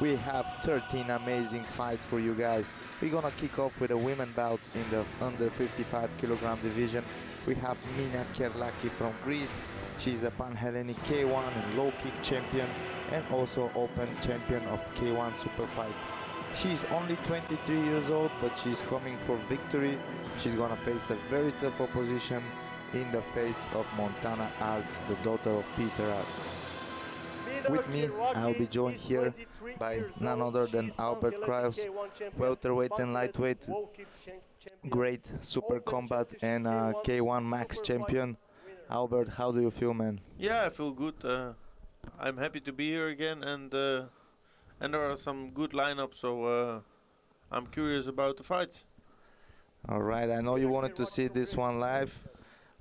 we have 13 amazing fights for you guys. We're gonna kick off with a women bout in the under 55 kilogram division. We have Mina Kirlaki from Greece. She's a Pan-Hellenic K1 and low kick champion and also open champion of K1 Super Fight. She's only 23 years old, but she's coming for victory. She's gonna face a very tough opposition in the face of Montana Aerts, the daughter of Peter Aerts. With me, I'll be joined here by none other than Albert Kraus, welterweight and lightweight, great super combat and K1 Max champion. Albert, how do you feel, man? Yeah, I feel good. I'm happy to be here again, and there are some good lineups, so I'm curious about the fights. All right, I know you wanted to see this one live.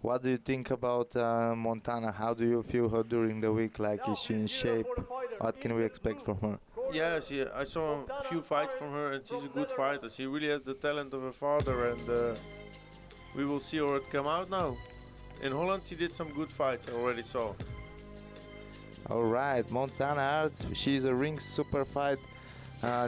What do you think about Montana? How do you feel her during the week? Like, is she in shape? What can we expect from her? Yeah, I saw a few fights from her, and she's a good fighter. She really has the talent of her father, and we will see how it come out now. In Holland, she did some good fights, I already saw. All right, Montana Aerts, she's a ring super fight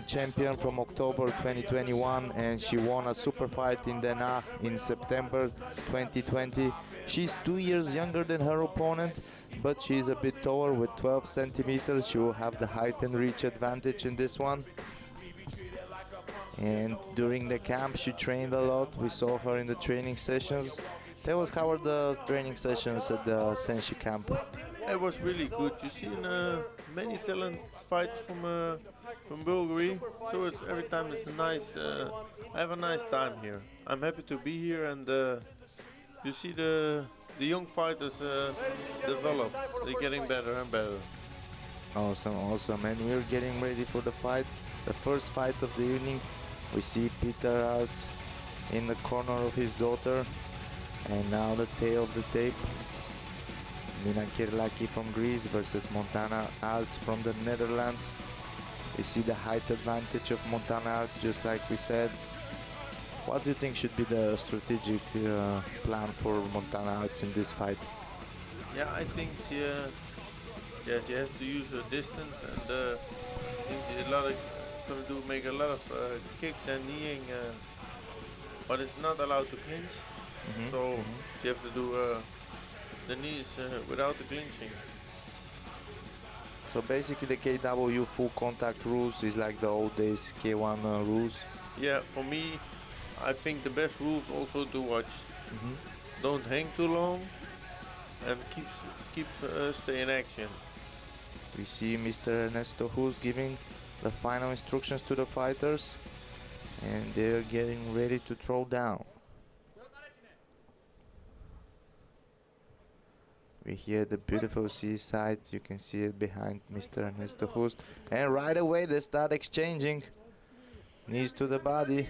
champion from October 2021, and she won a super fight in Den Haag in September 2020. She's 2 years younger than her opponent, but she's a bit taller with 12 centimeters. She will have the height and reach advantage in this one. And during the camp, she trained a lot. We saw her in the training sessions. Tell us, how were the training sessions at the SENSHI camp? It was really good. You see many talent fights from Bulgaria, so it's every time it's a nice. I have a nice time here. I'm happy to be here, and you see the young fighters develop. They're getting better and better. Awesome, awesome. And we're getting ready for the fight, the first fight of the evening. We see Peter Aerts in the corner of his daughter, and now the tail of the tape. Mina Kirlaki from Greece versus Montana Aerts from the Netherlands. We see the height advantage of Montana Aerts, just like we said. What do you think should be the strategic plan for Montana Aerts in this fight? Yeah, I think she has to use her distance, and I think she's going to make a lot of kicks and kneeing, but it's not allowed to clinch. So she has to do the knees without the clinching. So basically the KW full contact rules is like the old days K1 rules? Yeah, for me, I think the best rules also to watch. Don't hang too long and stay in action. We see Mr. Ernesto Hust giving the final instructions to the fighters, and they're getting ready to throw down. We hear the beautiful seaside. You can see it behind Mr. Ernesto Hust. And right away they start exchanging. Knees to the body.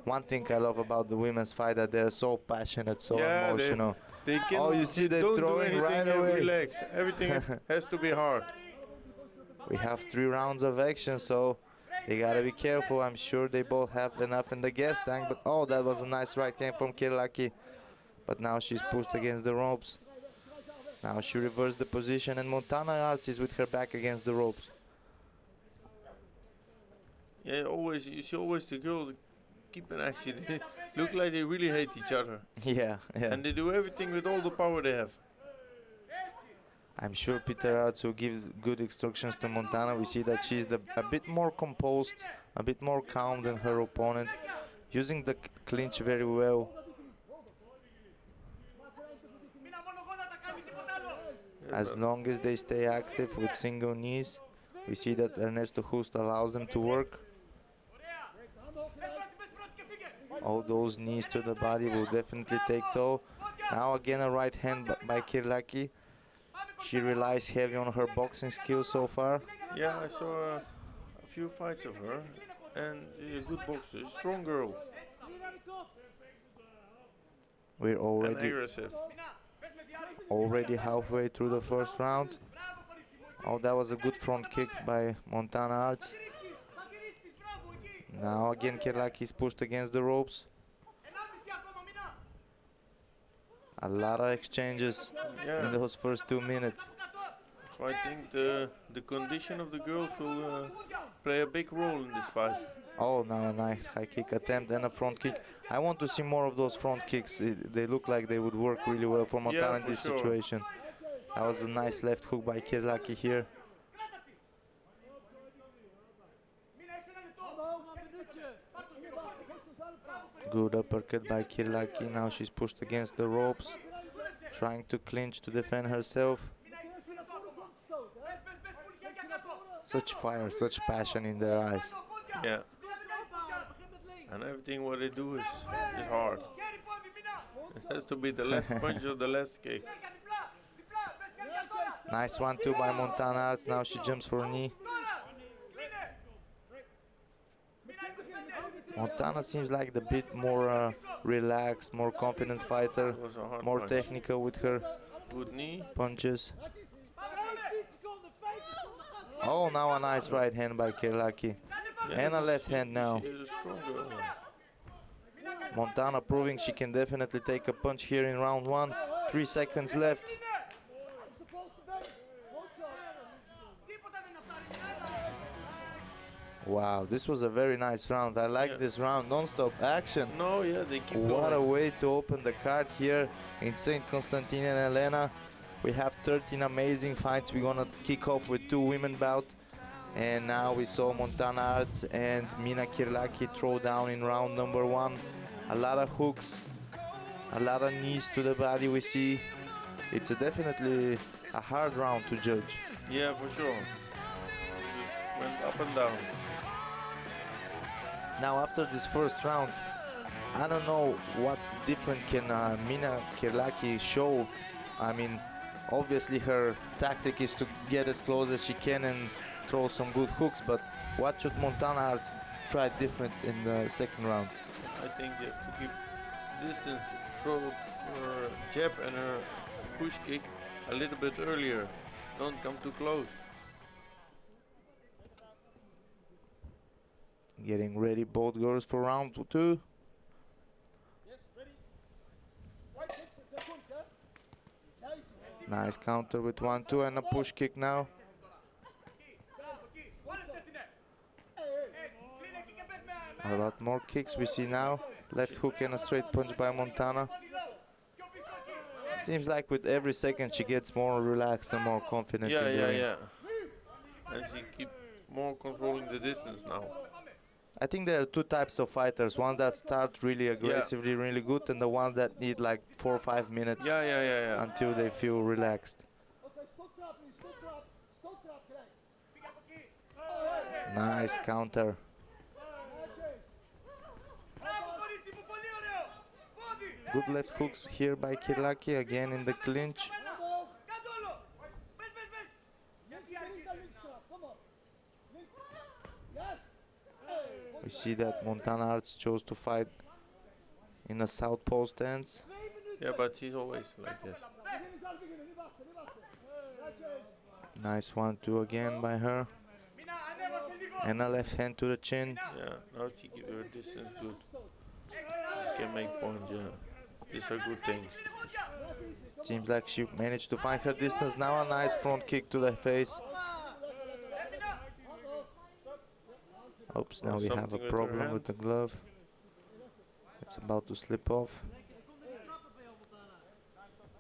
One thing I love about the women's fight, that they're so passionate, so emotional. You see they're throwing right away. Relax. Everything has to be hard. We have 3 rounds of action, so they gotta be careful. I'm sure they both have enough in the gas tank, but oh, that was a nice right hand from Kirlaki. But now she's pushed against the ropes. Now she reversed the position, and Montana Aerts is with her back against the ropes. Yeah, you see always the girls keep an action. They look like they really hate each other. Yeah. And they do everything with all the power they have. I'm sure Peter Aerts will give good instructions to Montana. We see that she's a bit more composed, a bit more calm than her opponent, using the clinch very well. As long as they stay active with single knees, we see that Ernesto Hust allows them to work. All those knees to the body will definitely take toll. Now again a right hand by Kirlaki. She relies heavy on her boxing skills so far. Yeah, I saw a few fights of her, and she's a good boxer, a strong girl. We're aggressive. Already halfway through the first round. Oh, that was a good front kick by Montana Aerts. Now again Kirlaki is pushed against the ropes. A lot of exchanges in those first 2 minutes. So I think the condition of the girls will play a big role in this fight. Oh, now a nice high kick attempt and a front kick. I want to see more of those front kicks. They look like they would work really well for Montana in this situation. That was a nice left hook by Kirlaki here. Good uppercut by Kirlaki. Now she's pushed against the ropes, trying to clinch to defend herself. Such fire, such passion in their eyes. Yeah. And everything what they do is hard. It has to be the last punch or the last kick. Nice 1-2 by Montana Aerts. Now she jumps for a knee. Montana seems like the bit more relaxed, more confident fighter, more punch. technical with her Good knee. punches. Oh, now a nice right hand by Kirlaki. Yeah, And a left hand now. She is a strong girl. Montana proving she can definitely take a punch here in round 1. 3 seconds left. Wow, this was a very nice round. I like this round. Non-stop action. No, yeah, they keep What going. a way to open the card here in St. Constantine and Helena. We have 13 amazing fights. We're gonna kick off with 2 women bouts. And now we saw Montana Aerts and Mina Kirlaki throw down in round number 1. A lot of hooks, a lot of knees to the body we see. It's definitely a hard round to judge. Yeah, for sure. Just went up and down. Now after this first round, I don't know what different can Mina Kirlaki show. I mean, obviously her tactic is to get as close as she can and throw some good hooks, but what should Montana Aerts try different in the second round? I think they have to keep distance, throw her jab and her push kick a little bit earlier. Don't come too close. Getting ready, both girls, for round 2. Nice counter with 1-2 and a push kick now. A lot more kicks we see now. Left hook and a straight punch by Montana. Seems like with every second she gets more relaxed and more confident in the ring. And she keep more controlling the distance now. I think there are 2 types of fighters. One that start really aggressively, really good, and the ones that need like 4 or 5 minutes until they feel relaxed. Nice counter. Good left hooks here by Kirlaki, again in the clinch. We see that Montana Aerts chose to fight in a southpaw stance. Yeah, but she's always like this. Nice 1-2 again by her. And a left hand to the chin. Yeah, now she keeps her distance good. She can make points, yeah. These are good things. Seems like she managed to find her distance. Now a nice front kick to the face. Oops, now we have a problem with the glove. It's about to slip off.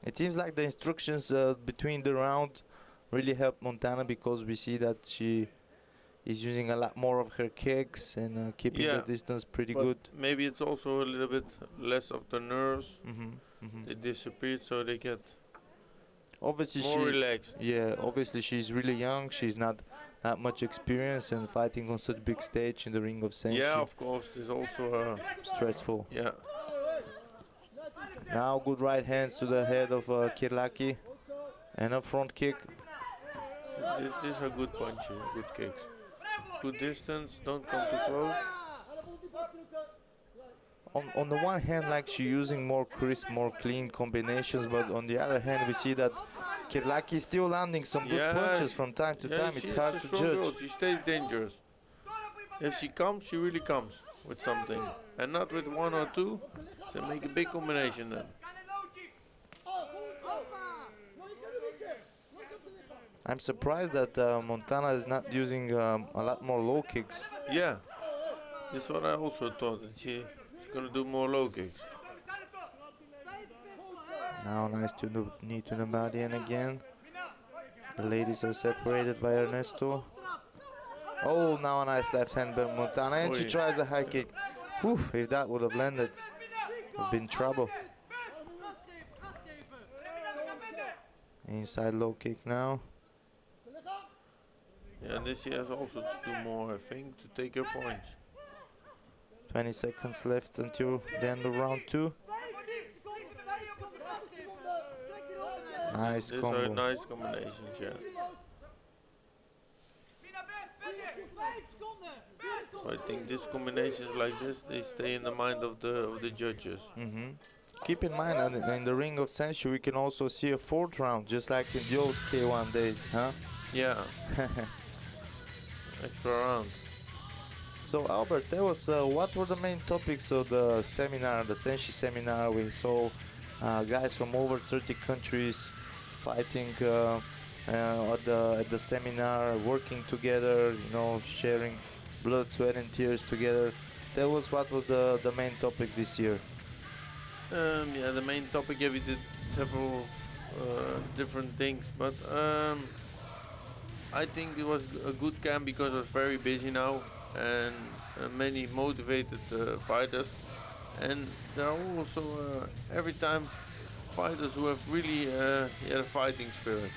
It seems like the instructions between the round really helped Montana, because we see that she is using a lot more of her kicks and keeping the distance pretty good. Maybe it's also a little bit less of the nerves. They disappeared, so they get obviously more relaxed. Yeah, obviously she's really young. She's not that much experience, and fighting on such big stage in the ring of SENSHI. Yeah, of course, it's also stressful. Yeah. Now good right hands to the head of Kirlaki, and a front kick. So these are good punches, good kicks. Good distance, don't come too close. On the one hand, like, she's using more crisp, more clean combinations, but on the other hand, we see that Kirlaki is still landing some good punches from time to time. It's hard to judge. Girl. She stays dangerous. If she comes, she really comes with something, and not with 1 or 2. So make a big combination then. I'm surprised that Montana is not using a lot more low kicks. Yeah, this is what I also thought, that she's gonna do more low kicks. Now nice to the knee to the body, and again the ladies are separated by Ernesto. Oh, now a nice left hand by Montana, and she Oi. tries a high kick. Whew, if that would have landed, would have been trouble. Inside low kick now. Yeah, this she has also to do more, I think, to take her points. 20 seconds left until the end of round 2. Nice These combo. are nice combinations, yeah. So I think these combinations like this, they stay in the mind of the judges. Keep in mind, in the ring of SENSHI, we can also see a 4th round, just like in the old K1 days, huh? Yeah. Extra rounds. So Albert, tell us what were the main topics of the seminar, the SENSHI seminar? We saw guys from over 30 countries fighting at the seminar, working together, you know, sharing blood, sweat, and tears together. Tell us what was the main topic this year. Yeah, the main topic, yeah, we did several different things, but I think it was a good camp because I was very busy now, and many motivated fighters, and there are also every time fighters who have really a fighting spirit.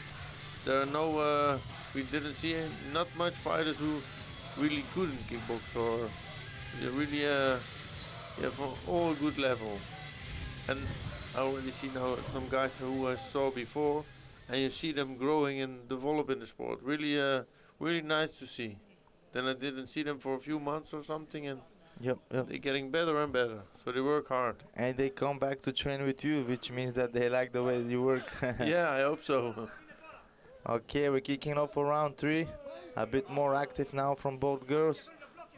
There are no, we didn't see not much fighters who really couldn't kickbox, or they're really from all good level. And I already see now some guys who I saw before, and you see them growing and develop in the sport. Really, really nice to see. Then I didn't see them for a few months or something, and Yep. they're getting better and better. So they work hard. And they come back to train with you, which means that they like the way you work. Yeah, I hope so. Okay, we're kicking off for round 3. A bit more active now from both girls.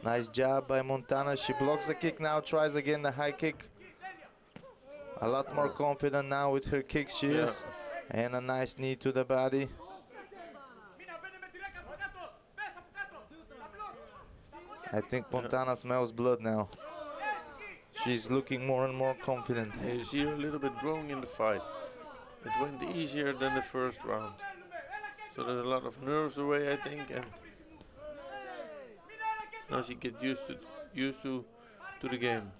Nice job by Montana. She blocks the kick now, tries again the high kick. A lot more confident now with her kicks, she is. And a nice knee to the body. I think Montana smells blood now. She's looking more and more confident. You see her a little bit growing in the fight. It went easier than the first round. So there's a lot of nerves away, I think, and now she gets used to the game.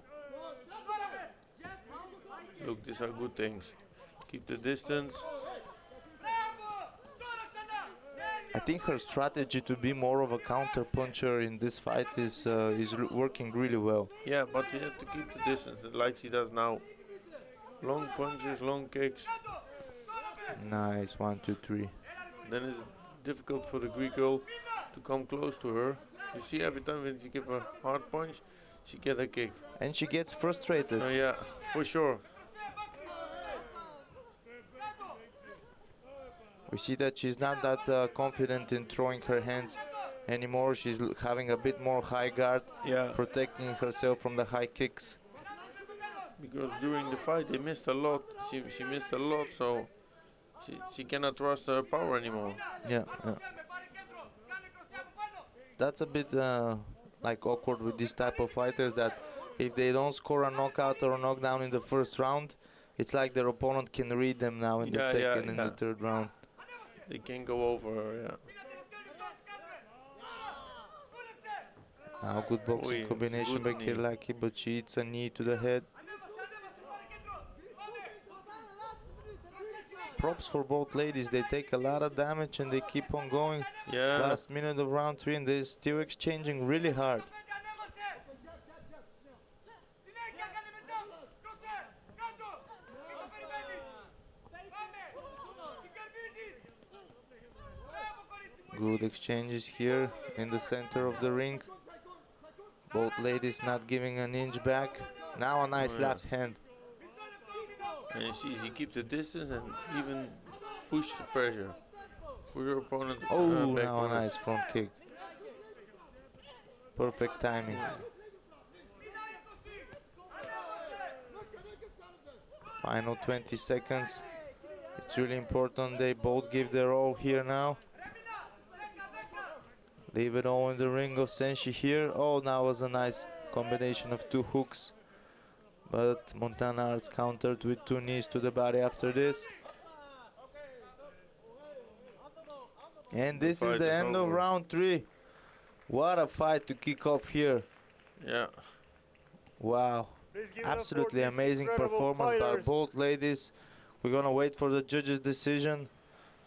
Look, these are good things. Keep the distance. I think her strategy to be more of a counter puncher in this fight is working really well. Yeah, but you have to keep the distance, like she does now. Long punches, long kicks. Nice, 1, 2, 3. Then it's difficult for the Greek girl to come close to her. You see, every time when you give a hard punch, she gets a kick. And she gets frustrated. Yeah, for sure. We see that she's not that confident in throwing her hands anymore. She's having a bit more high guard, protecting herself from the high kicks. Because during the fight they missed a lot. She missed a lot, so she cannot trust her power anymore. Yeah. That's a bit like awkward with this type of fighters, that if they don't score a knockout or a knockdown in the first round, it's like their opponent can read them now in the second and the third round. They can go over her, Now good boxing combination by Kirlaki, but she hits a knee to the head. Props for both ladies. They take a lot of damage and they keep on going. Yeah. Last minute of round 3 and they're still exchanging really hard. Good exchanges here in the center of the ring. Both ladies not giving an inch back. Now a nice left hand. And she keeps the distance and even push the pressure for your opponent. Now a nice front kick. Perfect timing. Final 20 seconds. It's really important they both give their all here now. Leave it all in the ring of SENSHI here. Oh, now was a nice combination of two hooks. But Montana Aerts countered with two knees to the body after this. And this is the end of round 3. What a fight to kick off here. Yeah. Wow. Absolutely amazing performance by both ladies. We're gonna wait for the judges' decision.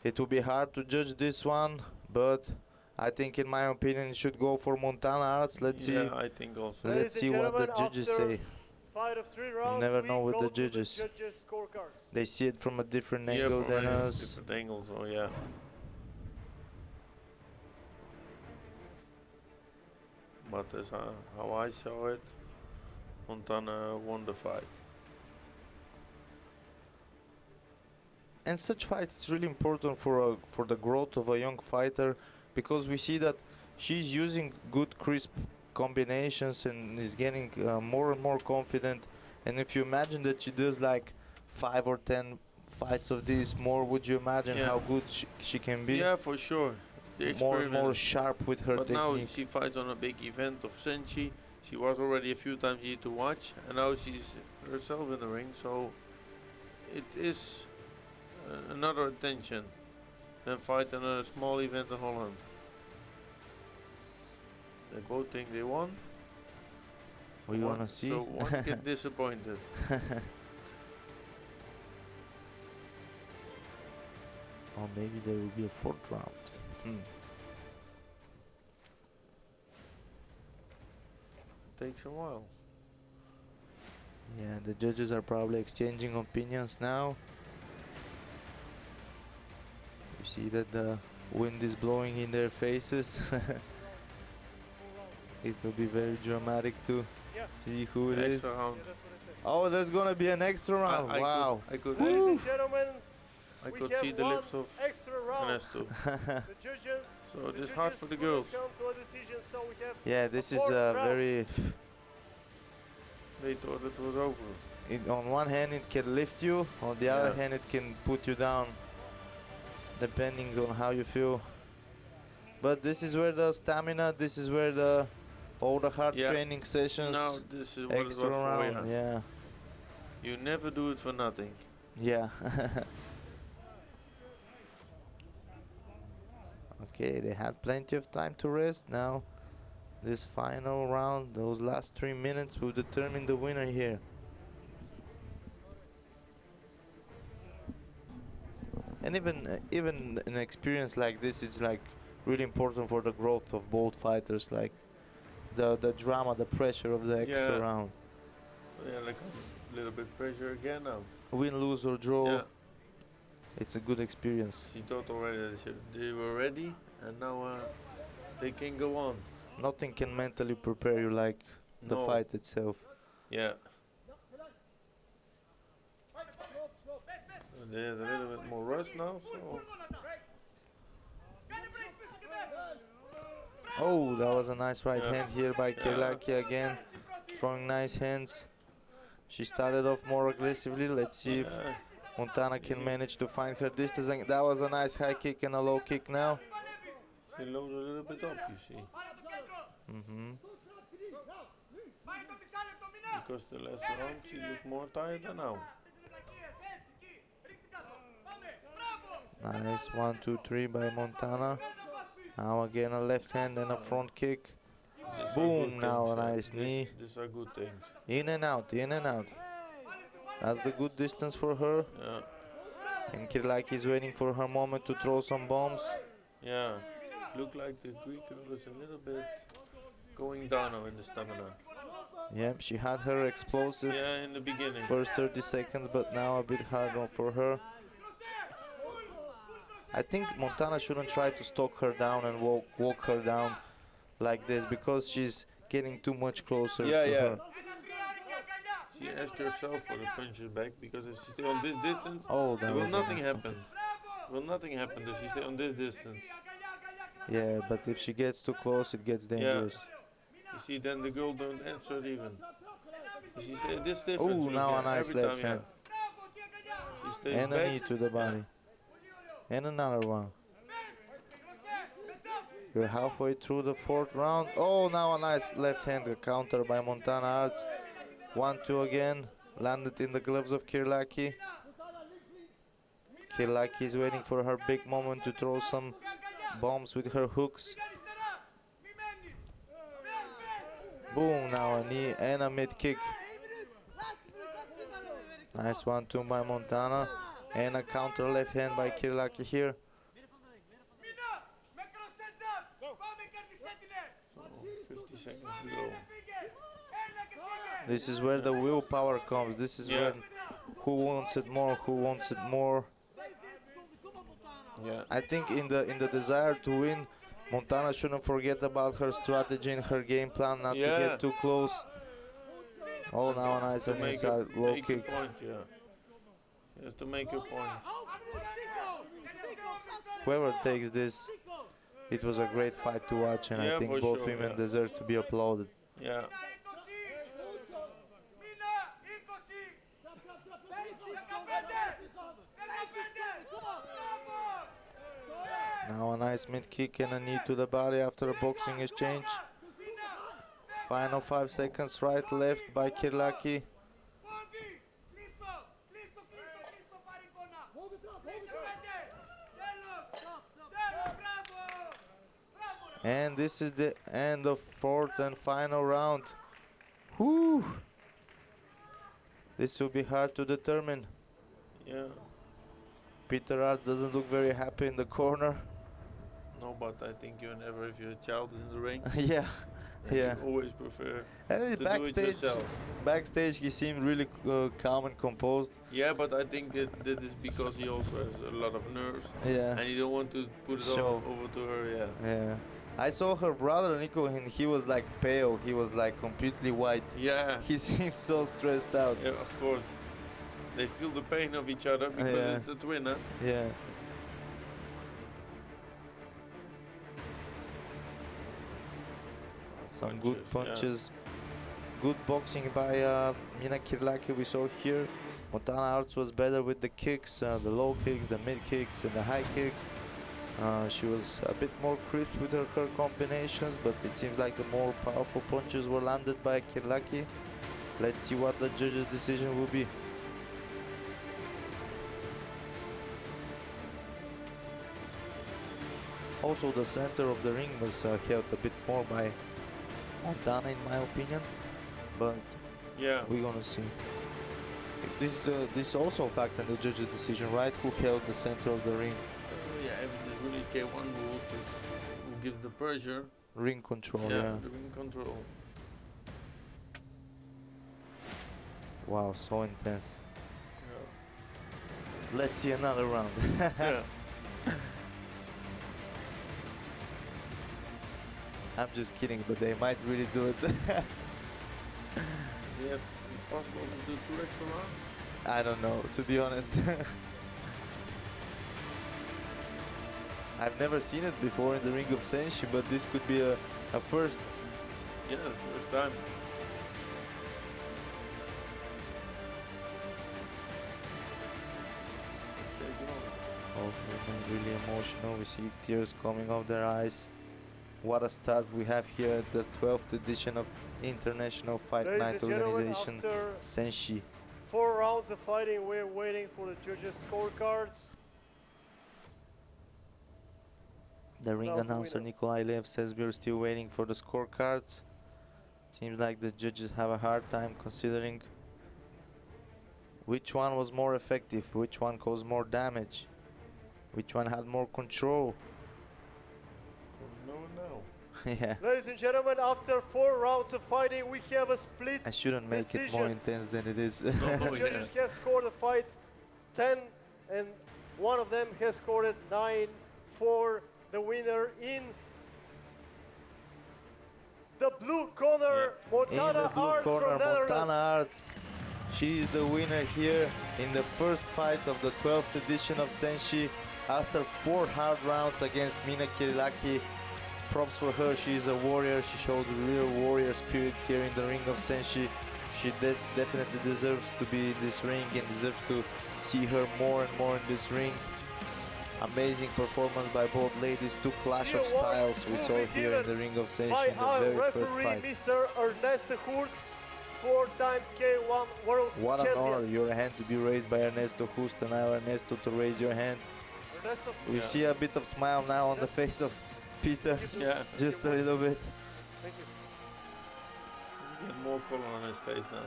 It will be hard to judge this one, but I think, in my opinion, it should go for Montana Aerts. Let's see. Yeah, I think also. Let's see what the judges say. You never know with the judges. They see it from a different angle than us. Different angles, oh yeah. But as how I saw it, Montana won the fight. And such fight is really important for the growth of a young fighter, because we see that she's using good crisp combinations and is getting more and more confident. And if you imagine that she does like 5 or 10 fights of these more, would you imagine how good she can be? Yeah, for sure. More and more sharp with her technique. But now she fights on a big event of SENSHI. She was already a few times here to watch, and now she's herself in the ring, so it is another attention than fighting a small event in Holland. They both think they won. So we wanna see. So one get disappointed. Or maybe there will be a 4th round. It takes a while. Yeah, the judges are probably exchanging opinions now. You see that the wind is blowing in their faces. It will be very dramatic to see who it is. Round. Oh, there's gonna be an extra round. Wow. I could Ladies and gentlemen, I could see the lips of Ernesto. So it is hard for the girls. Yeah, this is a very... They thought it was over. On one hand it can lift you, on the other hand it can put you down, depending on how you feel. But this is where the stamina, this is where all the hard training sessions, now this is what extra it was round, for, yeah. You never do it for nothing. Yeah. Okay, they had plenty of time to rest. Now this final round, those last 3 minutes will determine the winner here. And even an experience like this is like really important for the growth of both fighters, like the drama, the pressure of the extra round. Yeah, like a little bit pressure again now. Win, lose or draw, it's a good experience. She thought already that they were ready, and now they can go on. Nothing can mentally prepare you like the fight itself. Yeah. They had a little bit more rust now, so... Oh, that was a nice right hand here by Kirlaki again, throwing nice hands. She started off more aggressively. Let's see if Montana can manage to find her distance. And that was a nice high kick and a low kick now. She loaded a little bit up, you see. Because the last round she looked more tired than now. Nice 1, 2, 3 by Montana. Now again a left hand and a front kick. Boom, now a nice knee. These are good things. In and out, in and out. That's the good distance for her. Yeah. And Kirlaki is waiting for her moment to throw some bombs. Yeah. Look like the Greek girl is a little bit going down now in the stamina. Yep, she had her explosive in the beginning. First 30 seconds, but now a bit harder for her. I think Montana shouldn't try to stalk her down and walk her down like this, because she's getting too much closer to her. She asked herself for the punches back, because if she stay on this distance, there will nothing happen. Will nothing happen if she stay on this distance. Yeah, but if she gets too close, it gets dangerous. You see, then the girl don't answer even. If she stay this distance, oh, now a nice left hand. And a knee to the body. And another one. We're halfway through the fourth round. Oh, now a nice left-hand counter by Montana Aerts. 1-2 again. Landed in the gloves of Kirlaki. Kirlaki is waiting for her big moment to throw some bombs with her hooks. Boom, now a knee and a mid kick. Nice 1-2 by Montana. And a counter left hand by Kirlaki here. So 50 seconds to go. This is where the willpower comes. This is when who wants it more, who wants it more. Yeah. I think in the desire to win, Montana shouldn't forget about her strategy and her game plan, not to get too close. Oh, now a nice and inside low kick. Point, yeah. Yes, to make your points. Whoever takes this, it was a great fight to watch, and I think both women deserve to be applauded. Yeah. Now a nice mid kick and a knee to the body after a boxing exchange. Final 5 seconds, right, left by Kirlaki. And this is the end of fourth and final round. Whew. This will be hard to determine. Yeah. Peter Aerts doesn't look very happy in the corner. No, but I think you never, if your child is in the ring, yeah. you always prefer and to do it yourself. Backstage, he seemed really calm and composed. Yeah, but I think that is because he also has a lot of nerves. Yeah. And you don't want to put it all over to her. Yeah. Yeah. I saw her brother Nico, and he was like pale. He was like completely white. Yeah. He seemed so stressed out. Yeah, of course. They feel the pain of each other because it's a twin, huh? Yeah. Some good punches. Good boxing by Mina Kirlaki we saw here. Montana Aerts was better with the kicks, the low kicks, the mid kicks, and the high kicks. She was a bit more crisp with her combinations, but it seems like the more powerful punches were landed by Kirlaki. Let's see what the judge's decision will be. Also, the center of the ring was held a bit more by Montana, in my opinion, but we're gonna see. This is also a factor in the judge's decision, right? Who held the center of the ring? Yeah, if it is really K1 rules, who gives the pressure. Ring control, the ring control. Wow, so intense. Yeah. Let's see another round. Yeah. I'm just kidding, but they might really do it. Yeah, it's possible to do 2 extra rounds? I don't know, to be honest. I've never seen it before in the ring of SENSHI, but this could be a first. Yeah, the first time. Oh, really emotional. We see tears coming off their eyes. What a start we have here at the 12th edition of International Fight Night Organization, SENSHI. 4 rounds of fighting, we're waiting for the judges' scorecards. The ring announcer Nikolai Lev says we're still waiting for the scorecards. Seems like the judges have a hard time considering which one was more effective, which one caused more damage, which one had more control. Yeah. Ladies and gentlemen, after 4 rounds of fighting, we have a split I shouldn't make it more intense than it is. The judges have scored the fight 10, and one of them has scored it 9 for the winner in the blue corner, Montana Aerts from Netherlands. Montana Aerts. She is the winner here in the first fight of the 12th edition of SENSHI after 4 hard rounds against Mina Kirlaki. Props for her, she is a warrior. She showed real warrior spirit here in the ring of SENSHI. She definitely deserves to be in this ring and deserves to see her more and more in this ring. Amazing performance by both ladies, two clash of styles we saw here in the ring of by SENSHI in the our very first referee, fight. Mr. Ernesto Hurt, 4 times K1 World What an Champion. honor, your hand to be raised by Ernesto Hust, and now Ernesto to raise your hand. Ernesto, We see a bit of smile now on the face of Peter, Yeah. just a little bit. thank you. Get more color on his face now.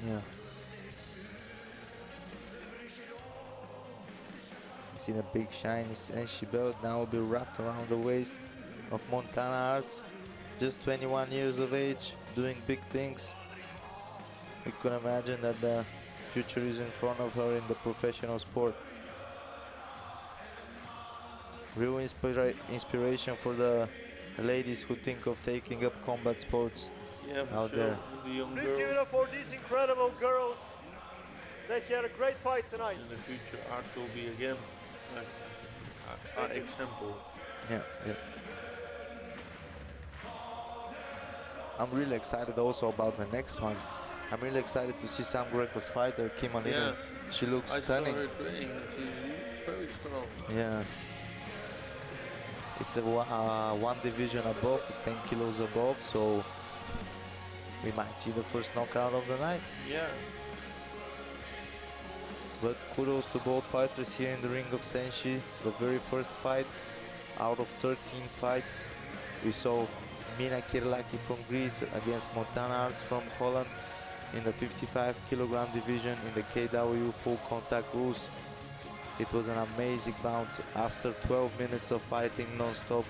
Yeah. See the big shiny SENSHI belt now will be wrapped around the waist of Montana Aerts. Just 21 years of age, doing big things. We could imagine that the future is in front of her in the professional sport. Real inspiration for the ladies who think of taking up combat sports Yeah, for out sure. there. The young Please give it girls. up for these incredible girls. They had a great fight tonight. In the future, Aerts will be again like an example. Yeah, yeah. I'm really excited also about the next one. I'm really excited to see Sam Greco's fighter, Kimalina. Yeah. She looks I stunning. saw her training. She's very strong. Yeah. It's a one division above, 10 kilos above, so we might see the first knockout of the night. Yeah. But kudos to both fighters here in the ring of SENSHI. The very first fight out of 13 fights. We saw Mina Kirlaki from Greece against Montana Aerts from Holland in the 55 kilogram division in the KW full contact rules. It was an amazing bout. After 12 minutes of fighting non-stop,